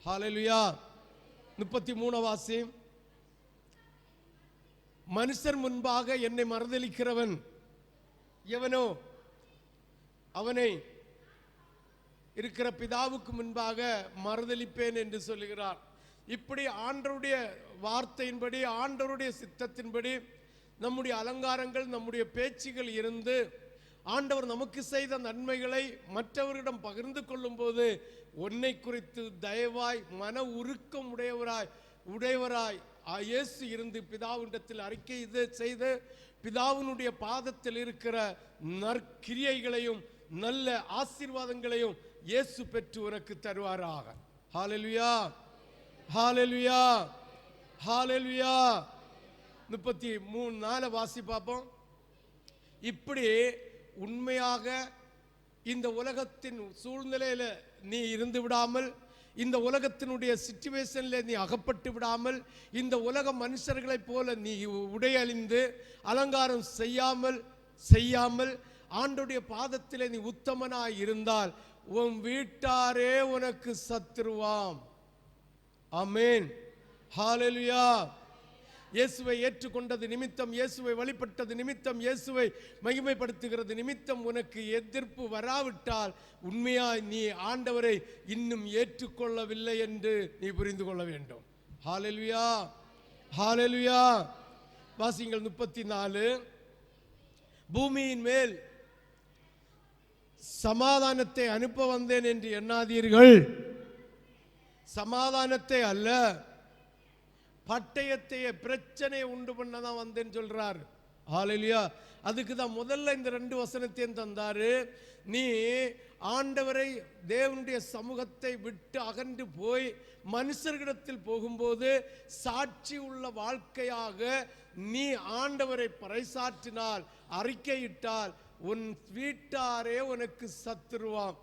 ஹல்லேலூயா. 33 வாசி. மனுஷர் முன்பாக என்னை மறுதலிக்கிறவன் எவனோ அவனை இருக்கிற பிதாவுக்கு முன்பாக மறுதலிப்பேன் என்று சொல்லுகிறார். இப்படி ஆண்டவருடைய வார்த்தையின்படி, ஆண்டவருடைய சித்தத்தின்படி நம்முடைய அலங்காரங்கள், நம்முடைய பேச்சுகள் இருந்து ஆண்டவர் நமக்கு செய்த நன்மைகளை மற்றவரிடம் பகிர்ந்து கொள்ளும் போது உன்னை குறித்து தயவாய் மன உருக்கம் உடையவராய் இயேசு இருந்து பிதாவிடத்தில் அறிக்கை செய்து பிதாவினுடைய பாதத்தில் இருக்கிற நற்கிரியைகளையும் நல்ல ஆசீர்வாதங்களையும் இயேசு பெற்று உனக்கு தருவாராக. ஹல்லேலூயா, ஹல்லேலூயா, ஹல்லேலூயா. 33:4 வாசி பார்ப்போம். இப்படி உண்மையாக இந்த உலகத்தின் சூழ்நிலையில நீ இருந்து விடாமல், இந்த உலகத்தினுடைய சிச்சுவேஷன்ல நீ அகப்பட்டு விடாமல், இந்த உலக மனுஷர்களைப் போல நீ உடையழிந்து அலங்காரம் செய்யாமல் ஆண்டவருடைய பாதத்திலே நீ உத்தமனாய் இருந்தால் உன் வீட்டாரே உனக்கு சத்துருவாம். ஆமென், ஹல்லேலூயா. இயேசுவை ஏற்றுக்கொண்டது நிமித்தம், இயேசுவை வழிபட்டது நிமித்தம், இயேசுவை மகிமைப்படுத்துகிறது நிமித்தம் உனக்கு எதிர்ப்பு வராவிட்டால் உண்மையாய் நீ ஆண்டவரை இன்னும் ஏற்றுக்கொள்ளவில்லை என்று நீ புரிந்து கொள்ள வேண்டும். ஹல்லேலூயா, ஹல்லேலூயா. வாசிங்கள் 34. பூமியின் மேல் சமாதானத்தை அனுப்ப வந்தேன் என்று எண்ணாதீர்கள். சமாதானத்தை அல்ல, பட்டயத்தையே பிரச்சனையை உண்டு பண்ணதான் வந்தேன்னு சொல்றாரு. ஹல்லேலூயா. அதுக்கு தான் முதல்ல இந்த 2 வசனத்தையும் தந்தாரு. நீ ஆண்டவரை, தேவனுடைய சமூகத்தை விட்டு அகன்று போய் மனுஷர்களிடத்தில் போகும்போது சாட்சி உள்ள வாழ்க்கையாக நீ ஆண்டவரை பறைசாற்றினால், அறிக்கையிட்டால் உன் வீட்டாரே உனக்கு சத்துருவாம்.